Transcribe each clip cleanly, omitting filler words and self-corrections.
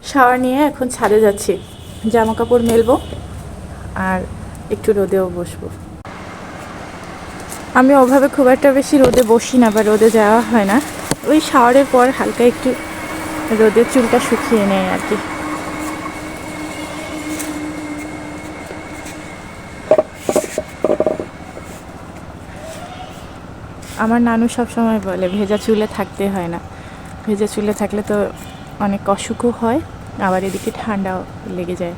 Shower নিয়ে এখন ছাদে যাচ্ছি, জামা কাপড় মেলবো আর একটু রোদেও বসবো। আমি ওভাবে খুব একটা বেশি রোদে বসি না বা রোদে যাওয়া হয় না। ওই শাওয়ারের পর হালকা একটু রোদে চুলটা শুকিয়ে নেয় আর কি। আমার নানু সব সময় বলে ভেজা চুলে থাকতে হয় না, ভেজা চুলে থাকলে তো অনেক অসুখও হয়, আবার এদিকে ঠান্ডাও লেগে যায়।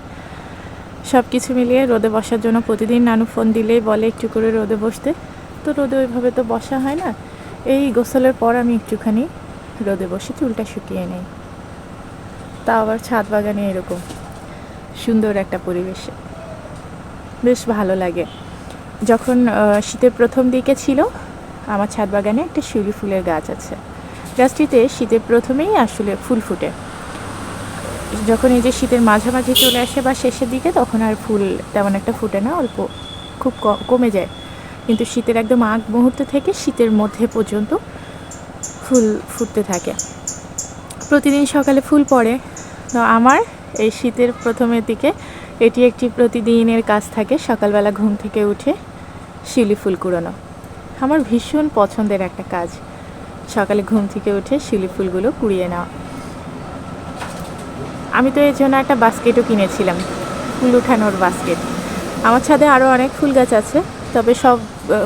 সব কিছু মিলিয়ে রোদে বসার জন্য প্রতিদিন নানু ফোন দিলেই বলে একটু করে রোদে বসতে, তো রোদে ওইভাবে তো বসা হয় না। এই গোসলের পর আমি একটুখানি রোদে বসে চুলটা শুকিয়ে নেই, তা আবার ছাদ বাগানে এরকম সুন্দর একটা পরিবেশে বেশ ভালো লাগে। যখন শীতের প্রথম দিকে ছিল, আমার ছাদ বাগানে একটা শিউলি ফুলের গাছ আছে। গাছটিতে শীতের প্রথমেই আসলে ফুল ফুটে। যখন এই যে শীতের মাঝামাঝি চলে আসে বা শেষের দিকে, তখন আর ফুল তেমন একটা ফুটে না, অল্প খুব কমে যায়। কিন্তু শীতের একদম আগ মুহূর্ত থেকে শীতের মধ্যে পর্যন্ত ফুল ফুটতে থাকে। প্রতিদিন সকালে ফুল পড়ে। তো আমার এই শীতের প্রথমের দিকে এটি একটি প্রতিদিনের কাজ থাকে, সকালবেলা ঘুম থেকে উঠে শিউলি ফুল কুড়ানো। আমার ভীষণ পছন্দের একটা কাজ, সকালে ঘুম থেকে উঠে শিউলি ফুলগুলো কুড়িয়ে নেওয়া। আমি তো এর জন্য একটা বাস্কেটও কিনেছিলাম, ফুল উঠানোর বাস্কেট। আমার ছাদে আরও অনেক ফুল গাছ আছে, তবে সব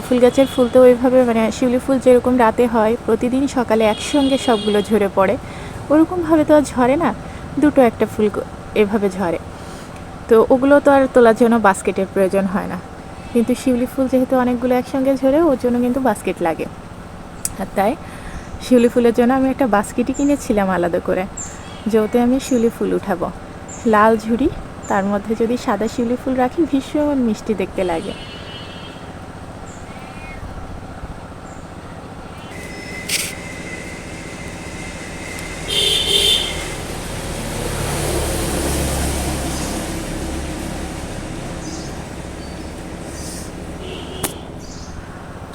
ফুল গাছের ফুল তো ওইভাবে মানে শিউলি ফুল যেরকম রাতে হয় প্রতিদিন সকালে একসঙ্গে সবগুলো ঝরে পড়ে, ওরকমভাবে তো আর ঝরে না, দুটো একটা ফুল এভাবে ঝরে। তো ওগুলো তো আর তোলার জন্য বাস্কেটের প্রয়োজন হয় না, কিন্তু শিউলি ফুল যেহেতু অনেকগুলো একসঙ্গে ঝরে, ওর জন্য কিন্তু বাস্কেট লাগে। আর তাই শিউলি ফুলের জন্য আমি একটা বাস্কেটই কিনেছিলাম আলাদা করে, যেতে আমি শিউলি ফুল উঠাবো। লাল ঝুড়ি, তার মধ্যে যদি সাদা শিউলি ফুল রাখি ভীষণ মিষ্টি দেখতে লাগে।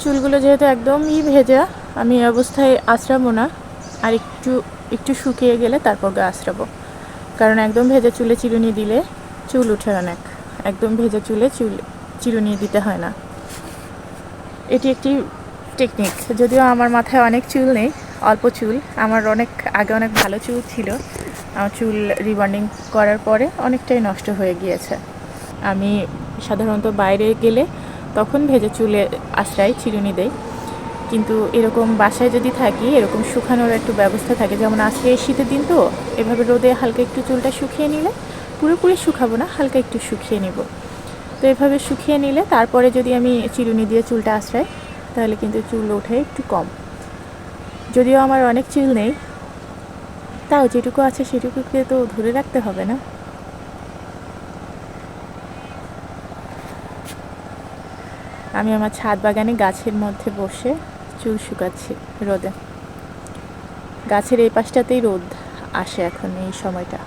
চুলগুলো যেহেতু একদমই ভেজা, আমি এই অবস্থায় আঁচড়াবো না, আর একটু একটু শুকিয়ে গেলে তারপর আঁচড়াবো। কারণ একদম ভেজা চুলে চিরুনি দিলে চুল উঠে অনেক, একদম ভেজা চুলে চিরুনি দিতে হয় না। এটি একটি টেকনিক। যদিও আমার মাথায় অনেক চুল নেই, অল্প চুল। আমার আগে অনেক ভালো চুল ছিল, আমার চুল রিবন্ডিং করার পরে অনেকটাই নষ্ট হয়ে গিয়েছে। আমি সাধারণত বাইরে গেলে তখন ভেজা চুলে আশ্রয় চিরুনি দেই, কিন্তু এরকম বাসায় যদি থাকি, এরকম শুকানোর একটু ব্যবস্থা থাকে। যেমন আজকে শীতের দিন, তো এভাবে রোদে হালকা একটু চুলটা শুকিয়ে নিলে, পুরোপুরি শুকাবো না, হালকা একটু শুকিয়ে নেব। তো এভাবে শুকিয়ে নিলে তারপরে যদি আমি চিরুনি দিয়ে চুলটা আশ্রয়, তাহলে কিন্তু চুল ওঠে একটু কম। যদিও আমার অনেক চুল নেই, তাও যেটুকু আছে সেটুকুকে তো ধরে রাখতে হবে না। আমি আমার ছাদ বাগানে গাছের মধ্যে বসে চুল শুকাচ্ছি রোদে। গাছের এই পাশটাতেই রোদ আসে এখন এই সময়টা।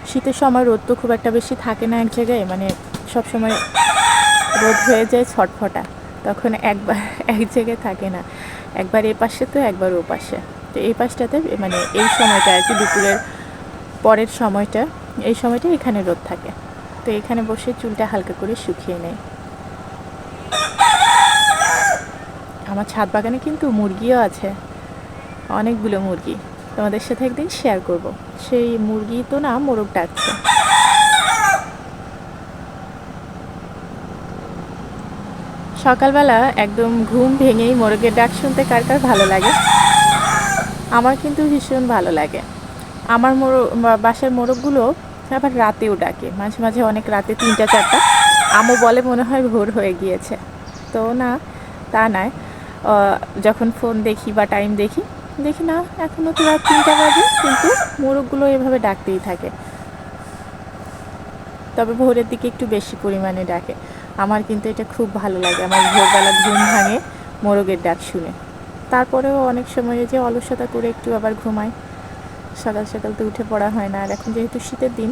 শীতের সময় রোদ তো খুব একটা বেশি থাকে না এক জায়গায়, মানে সব সময় রোদ হয়ে যায় ছটফটা, তখন একবার এক জায়গায় থাকে না, একবার এ পাশে তো একবার ও পাশে। তো এই পাশটাতে মানে এই সময়টা আর কি, দুপুরের পরের সময়টা, এই সময়টা এখানে রোদ থাকে। তো এখানে বসে চুলটা হালকা করে শুকিয়ে নেয়। আমার ছাদ বাগানে কিন্তু মুরগিও আছে, অনেকগুলো মুরগি। তোমাদের সাথে একদিন শেয়ার করব। সেই মুরগি তো না, মোরগ ডাকছে। সকালবেলা একদম ঘুম ভেঙেই মোরগের ডাক শুনতে কার কার ভালো লাগে? আমার কিন্তু ভীষণ ভালো লাগে। আমার বাসার মোরগগুলো আবার রাতেও ডাকে, মাঝে মাঝে অনেক রাতে, 3টা 4টা। আমও বলে মনে হয় ভোর হয়ে গিয়েছে, তো না, তা নয়। যখন ফোন দেখি বা টাইম দেখি, দেখি না এখনও তো রাত 3টা বাজে, কিন্তু মোরগগুলো এভাবে ডাকতেই থাকে। তবে ভোরের দিকে একটু বেশি পরিমাণে ডাকে। আমার কিন্তু এটা খুব ভালো লাগে, আমার ভোরবেলা ঘুম ভাঙে মোরগের ডাক শুনে। তারপরেও অনেক সময় যে অলসতা করে একটু আবার ঘুমাই, সকাল সকাল তো উঠে পড়া হয় না, আর এখন যেহেতু শীতের দিন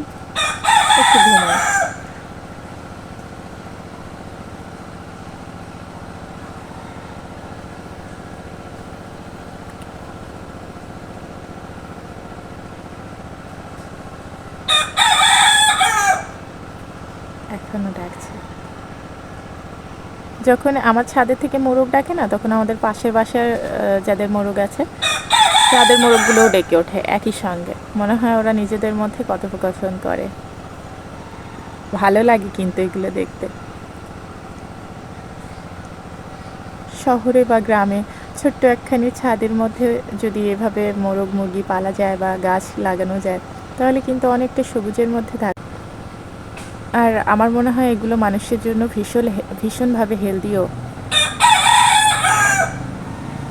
একটু ঘুমাই। এখনও ডাকছে। যখন আমার ছাদের থেকে মোরগ ডাকে না, তখন আমাদের পাশের বাসার যাদের মোরগ আছে তাদের মোরগগুলোও ডেকে ওঠে একই সঙ্গে। মনে হয় ওরা নিজেদের মধ্যে কথোপকথন করে। ভালো লাগে কিন্তু এগুলো দেখতে। শহরে বা গ্রামে ছোট্ট একখানি ছাদের মধ্যে যদি এভাবে মোরগ মুরগি পালা যায় বা গাছ লাগানো যায়, তাহলে কিন্তু অনেকটা সবুজের মধ্যে থাকে। আর আমার মনে হয় এগুলো মানুষের জন্য ভীষণভাবে হেলদিও।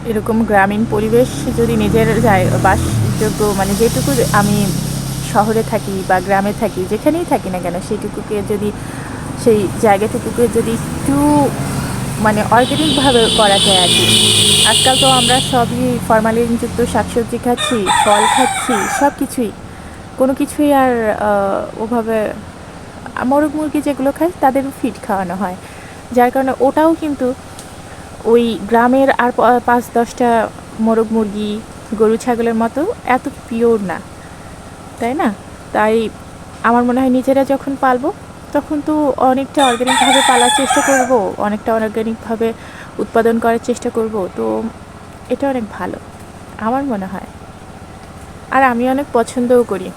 এরকম গ্রামীণ পরিবেশ যদি নিজের বাসযোগ্য, মানে যেটুকু আমি শহরে থাকি বা গ্রামে থাকি, যেখানেই থাকি না কেন, সেইটুকুকে যদি সেই জায়গাটুকুকে যদি একটু মানে অর্গ্যানিকভাবে করা যায় আর কি। আজকাল তো আমরা সবই ফরমালিনযুক্ত শাকসবজি খাচ্ছি, ফল খাচ্ছি, সব কিছুই, কোনো কিছুই আর ওভাবে মোরগ মুরগি যেগুলো খায় তাদেরও ফিড খাওয়ানো হয়, যার কারণে ওটাও কিন্তু ওই গ্রামের আর 5-10টা মোরগ মুরগি গরু ছাগলের মতো এত পিওর না, তাই না? তাই আমার মনে হয় নিজেরা যখন পালবো তখন তো অনেকটা অর্গ্যানিকভাবে পালার চেষ্টা করব, অনেকটা অর্গ্যানিকভাবে উৎপাদন করার চেষ্টা করব। তো এটা অনেক ভালো আমার মনে হয়, আর আমি অনেক পছন্দও করি।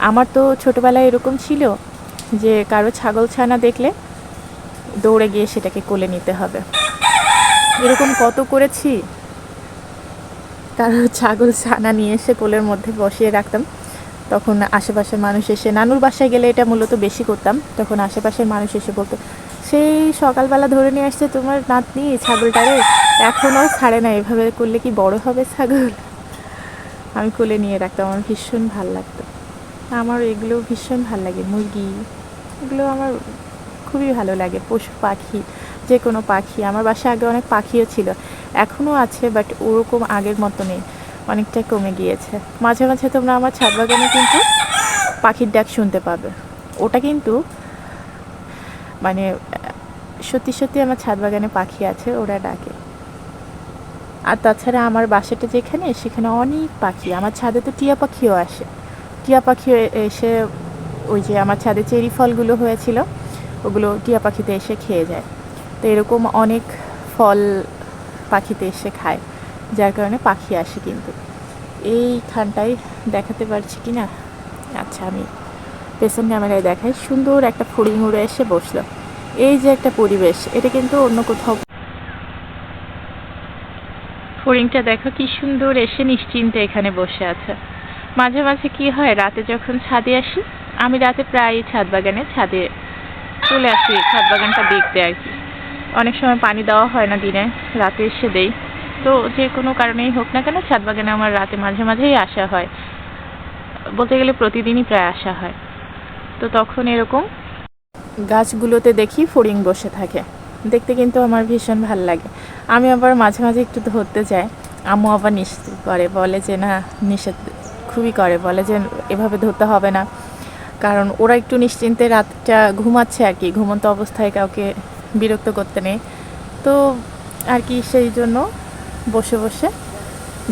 আমার তো ছোটোবেলায় এরকম ছিল যে কারো ছাগল ছানা দেখলে দৌড়ে গিয়ে সেটাকে কোলে নিতে হবে। এরকম কত করেছি। কারো ছাগল ছানা নিয়ে এসে কোলের মধ্যে বসিয়ে রাখতাম, তখন আশেপাশের মানুষ এসে, নানুর বাসায় গেলে এটা মূলত বেশি করতাম, তখন আশেপাশের মানুষ এসে বলতো, সেই সকালবেলা ধরে নিয়ে আসছে তোমার নাতনি ছাগলটারে, এখনও ছাড়ে না, এভাবে করলে কি বড় হবে ছাগল? আমি কোলে নিয়ে রাখতাম, আমার ভীষণ ভাল লাগতো। আমার এগুলো ভীষণ ভাল লাগে, মুরগি এগুলো আমার খুবই ভালো লাগে। পশু পাখি, যে কোনো পাখি, আমার বাসায় আগে অনেক পাখিও ছিল, এখনও আছে, বাট ওরকম আগের মতো নেই, অনেকটাই কমে গিয়েছে। মাঝে মাঝে তোমরা আমার ছাদ বাগানে কিন্তু পাখির ডাক শুনতে পাবে। ওটা কিন্তু মানে সত্যি সত্যি আমার ছাদ বাগানে পাখি আছে, ওরা ডাকে। আর তাছাড়া আমার বাসাটা যেখানে, সেখানে অনেক পাখি, আমার ছাদে তো টিয়া পাখিও আসে। টিয়া পাখি এসে ওই যে আমার ছাদে চেরি ফলগুলো হয়েছিল, ওগুলো টিয়া পাখিতে এসে খেয়ে যায়। তো এরকম অনেক ফল পাখিতে এসে খায়, যার কারণে পাখি আসে। কিন্তু এইখানটায় দেখাতে পারছি কি না, আচ্ছা আমি পেছন ক্যামেরায় দেখাই, সুন্দর একটা ফড়িং উড়ে এসে বসলো। এই যে একটা পরিবেশ, এটা কিন্তু অন্য কোথাও। ফড়িংটা দেখো কি সুন্দর এসে নিশ্চিন্তে এখানে বসে আছে। মাঝে মাঝে কি হয়, রাতে যখন ছাদে আসি, আমি রাতে প্রায় ছাদ বাগানে ছাদে চলে আসি ছাদ বাগানটা দেখতে আর কি। অনেক সময় পানি দেওয়া হয় না দিনে, রাতে এসে দেই। তো যে কোনো কারণেই হোক না কেন, ছাদ বাগানে আমার রাতে মাঝে মাঝেই আসা হয়, বলতে গেলে প্রতিদিনই প্রায় আসা হয়। তো তখন এরকম গাছগুলোতে দেখি ফড়িং বসে থাকে, দেখতে কিন্তু আমার ভীষণ ভাল লাগে। আমি আবার মাঝে মাঝে একটু ধরতে যাই, আম্মু আবার নিষেধ করে, বলে যে না, নিষেধ খুবই করে, বলে যে এভাবে ধরতে হবে না, কারণ ওরা একটু নিশ্চিন্তে রাতটা ঘুমাচ্ছে আর কি, ঘুমন্ত অবস্থায় কাউকে বিরক্ত করতে নেই। তো আর কি সেই জন্য বসে বসে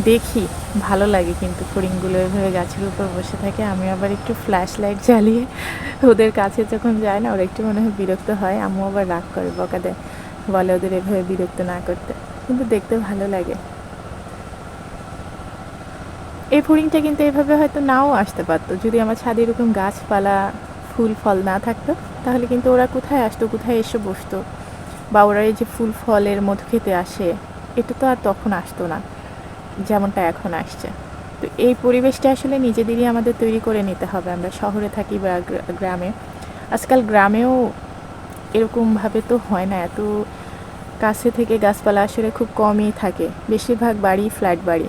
দেখি, ভালো লাগে কিন্তু ফড়িংগুলো এভাবে গাছের উপর বসে থাকে। আমি আবার একটু ফ্ল্যাশ লাইট জ্বালিয়ে ওদের কাছে যখন যায় না, ওরা একটু মনে হয় বিরক্ত হয়, আম্মু আবার রাগ করে, বকা দেয়, বলে ওদের এভাবে বিরক্ত না করতে, কিন্তু দেখতে ভালো লাগে। এই ফড়িংটা কিন্তু এভাবে হয়তো নাও আসতে পারতো, যদি আমার ছাদে এরকম গাছপালা ফুল ফল না থাকতো, তাহলে কিন্তু ওরা কোথায় আসতো, কোথায় এসে বসতো, বা ওরা এই যে ফুল ফলের মধু খেতে আসে, এটা তো আর তখন আসতো না যেমনটা এখন আসছে। তো এই পরিবেশটা আসলে নিজেদেরই আমাদের তৈরি করে নিতে হবে। আমরা শহরে থাকি বা গ্রামে, আজকাল গ্রামেও এরকমভাবে তো হয় না, এত কাছে থেকে গাছপালা আসলে খুব কমই থাকে, বেশিরভাগ বাড়ি ফ্ল্যাট বাড়ি।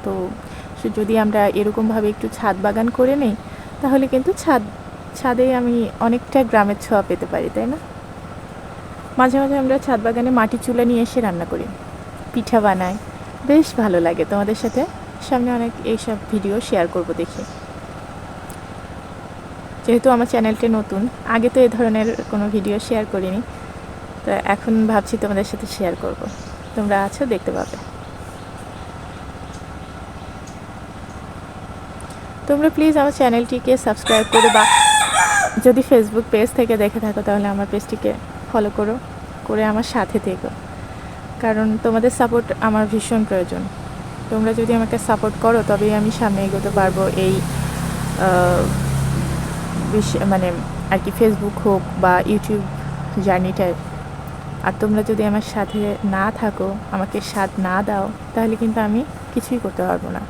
তো যদি আমরা এরকমভাবে একটু ছাদ বাগান করে নেই, তাহলে কিন্তু ছাদে আমি অনেকটা গ্রামের ছোঁয়া পেতে পারি, তাই না? মাঝে মাঝে আমরা ছাদ বাগানে মাটি চুলা নিয়ে এসে রান্না করি, পিঠা বানাই, বেশ ভালো লাগে। তোমাদের সাথে সামনে অনেক এইসব ভিডিও শেয়ার করব দেখি। যেহেতু আমার চ্যানেলটি নতুন, আগে তো এই ধরনের কোনো ভিডিও শেয়ার করিনি, তো এখন ভাবছি তোমাদের সাথে শেয়ার করব। তোমরা আছো, দেখতে পাবে। তোমরা প্লিজ আমার চ্যানেলটিকে সাবস্ক্রাইব করে বা যদি ফেসবুক পেজ থেকে দেখে থাকো তাহলে আমার পেজটিকে ফলো করো, করে আমার সাথে থেকো, কারণ তোমাদের সাপোর্ট আমার ভীষণ প্রয়োজন। তোমরা যদি আমাকে সাপোর্ট করো তবেই আমি সামনে এগোতে পারবো এই মানে আর কি ফেসবুক হোক বা ইউটিউব জার্নিটায়। আর তোমরা যদি আমার সাথে না থাকো, আমাকে সাথ না দাও, তাহলে কিন্তু আমি কিছুই করতে পারবো না।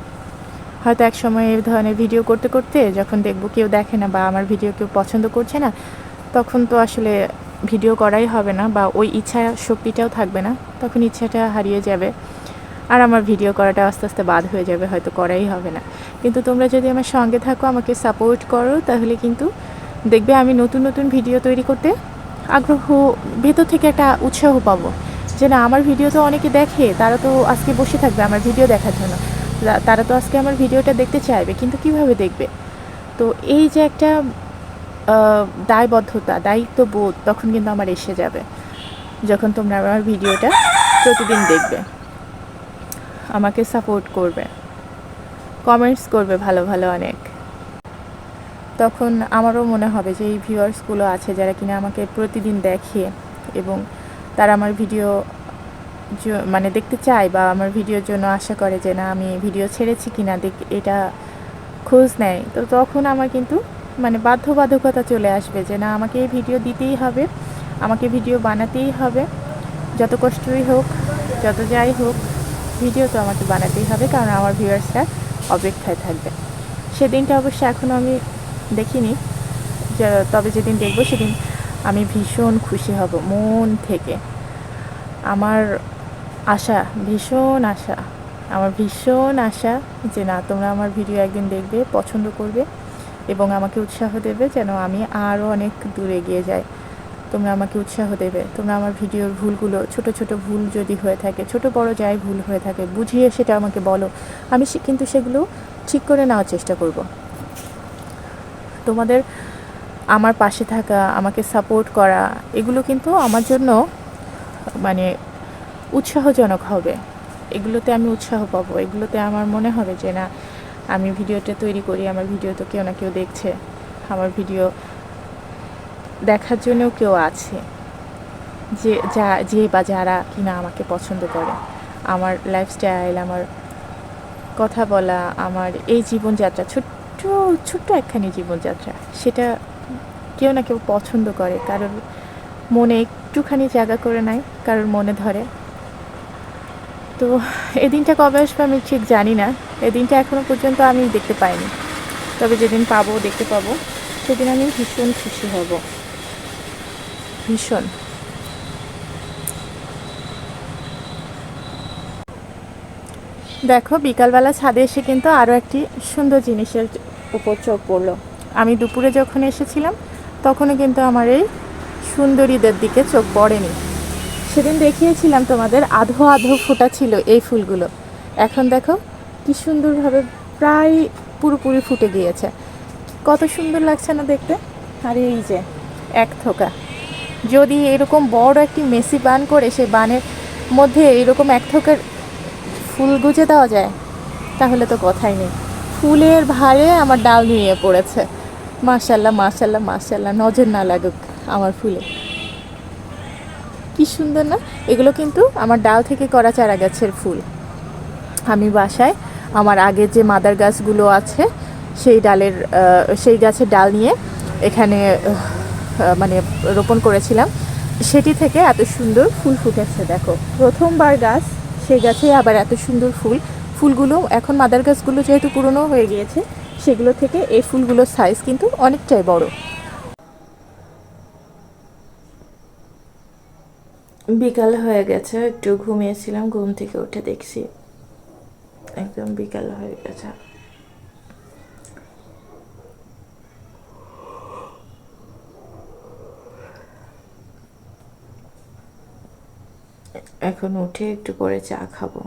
হয়তো এক সময় এই ধরনের ভিডিও করতে করতে যখন দেখবো কেউ দেখে না বা আমার ভিডিও কেউ পছন্দ করছে না, তখন তো আসলে ভিডিও করাই হবে না, বা ওই ইচ্ছা শক্তিটাও থাকবে না, তখন ইচ্ছাটা হারিয়ে যাবে আর আমার ভিডিও করাটা আস্তে আস্তে বাদ হয়ে যাবে, হয়তো করাই হবে না। কিন্তু তোমরা যদি আমার সঙ্গে থাকো, আমাকে সাপোর্ট করো, তাহলে কিন্তু দেখবে আমি নতুন নতুন ভিডিও তৈরি করতে আগ্রহ, ভেতর থেকে একটা উৎসাহ পাবো যে না, আমার ভিডিও তো অনেকে দেখে, তারা তো আজকে বসে থাকবে আমার ভিডিও দেখার জন্য, তারা তো আজকে আমার ভিডিওটা দেখতে চাইবে, কিন্তু কিভাবে দেখবে? তো এই যে একটা দায়বদ্ধতা, দায়িত্ববোধ তখন কিন্তু আমার এসে যাবে, যখন তোমরা আমার ভিডিওটা প্রতিদিন দেখবে, আমাকে সাপোর্ট করবে, কমেন্টস করবে ভালো ভালো অনেক। তখন আমারও মনে হবে যে এই ভিউয়ার্সগুলো আছে যারা কিনা আমাকে প্রতিদিন দেখে এবং তারা আমার ভিডিও মানে দেখতে চায় বা আমার ভিডিওর জন্য আশা করে যে না, আমি ভিডিও ছেড়েছি কিনা এটা খোঁজ নেয়। তো তখন আমার কিন্তু মানে বাধ্যবাধকতা চলে আসবে যে না, আমাকে এই ভিডিও দিতেই হবে, আমাকে ভিডিও বানাতেই হবে, যত কষ্টই হোক, যত যাই হোক, ভিডিও তো আমাকে বানাতেই হবে, কারণ আমার ভিউয়ার্সরা অপেক্ষায় থাকবে। সেদিনটা অবশ্য এখনও আমি দেখিনি, তবে যেদিন দেখবো সেদিন আমি ভীষণ খুশি হব মন থেকে। আমার আশা, ভীষণ আশা, আমার ভীষণ আশা যে না, তোমরা আমার ভিডিও একদিন দেখবে, পছন্দ করবে এবং আমাকে উৎসাহ দেবে যেন আমি আরও অনেক দূরে এগিয়ে যাই। তোমরা আমাকে উৎসাহ দেবে, তোমরা আমার ভিডিওর ভুলগুলো, ছোট ছোট ভুল যদি হয়ে থাকে, ছোট বড় যাই ভুল হয়ে থাকে, বুঝিয়ে সেটা আমাকে বলো, আমি কিন্তু সেগুলো ঠিক করে নেওয়ার চেষ্টা করব। তোমাদের আমার পাশে থাকা, আমাকে সাপোর্ট করা, এগুলো কিন্তু আমার জন্য মানে উৎসাহজনক হবে। এগুলোতে আমি উৎসাহ পাবো, এগুলোতে আমার মনে হবে যে না, আমি ভিডিওটা তৈরি করি, আমার ভিডিও তো কেউ না কেউ দেখছে, আমার ভিডিও দেখার জন্যও কেউ আছে, যে বা যারা কিনা আমাকে পছন্দ করে, আমার লাইফস্টাইল, আমার কথা বলা, আমার এই জীবনযাত্রা, ছোট্ট ছোট্ট একখানি জীবনযাত্রা, সেটা কেউ না কেউ পছন্দ করে, কারোর মনে একটুখানি জায়গা করে নেয়, কারোর মনে ধরে। তো এদিনটা কবে আসবে আমি ঠিক জানি না, এদিনটা এখনও পর্যন্ত আমি দেখতে পাইনি, তবে যেদিন পাবো, দেখতে পাবো, সেদিন আমি ভীষণ খুশি হব, ভীষণ। দেখো, বিকালবেলা ছাদে এসে কিন্তু আরও একটি সুন্দর জিনিসের উপর চোখ পড়লো। আমি দুপুরে যখন এসেছিলাম তখনও কিন্তু আমার এই সুন্দরীদের দিকে চোখ পড়েনি। সেদিন দেখিয়েছিলাম তোমাদের আধো আধো ফোটা ছিল এই ফুলগুলো, এখন দেখো কি সুন্দরভাবে প্রায় পুরোপুরি ফুটে গিয়েছে, কত সুন্দর লাগছে না দেখতে। আর এই যে এক থোকা, যদি এরকম বড় একটি মেসি বান করে সেই বানের মধ্যে এরকম এক থোকার ফুল গুজে দেওয়া যায়, তাহলে তো কথাই নেই। ফুলের ভারে আমার ডাল নিয়ে পড়েছে, মাশাল্লাহ মাশাল্লাহ মাশাল্লাহ, নজর না লাগুক আমার ফুলে। কি সুন্দর না? এগুলো কিন্তু আমার ডাল থেকে করা চারা গাছের ফুল। আমি বাসায় আমার আগের যে মাদার গাছগুলো আছে সেই গাছের ডাল নিয়ে এখানে মানে রোপণ করেছিলাম, সেটি থেকে এত সুন্দর ফুল ফুটেছে। দেখো, প্রথমবার গাছ, সেই গাছে আবার এত সুন্দর ফুলগুলো এখন মাদার গাছগুলো যেহেতু পুরনো হয়ে গিয়েছে, সেগুলো থেকে এই ফুলগুলোর সাইজ কিন্তু অনেকটাই বড়। বিকাল হয়ে গেছে, একটু ঘুমিয়েছিলাম, ঘুম থেকে উঠে দেখছি একদম বিকাল হয়ে গেছে। এখন উঠে একটু করে চা খাবো।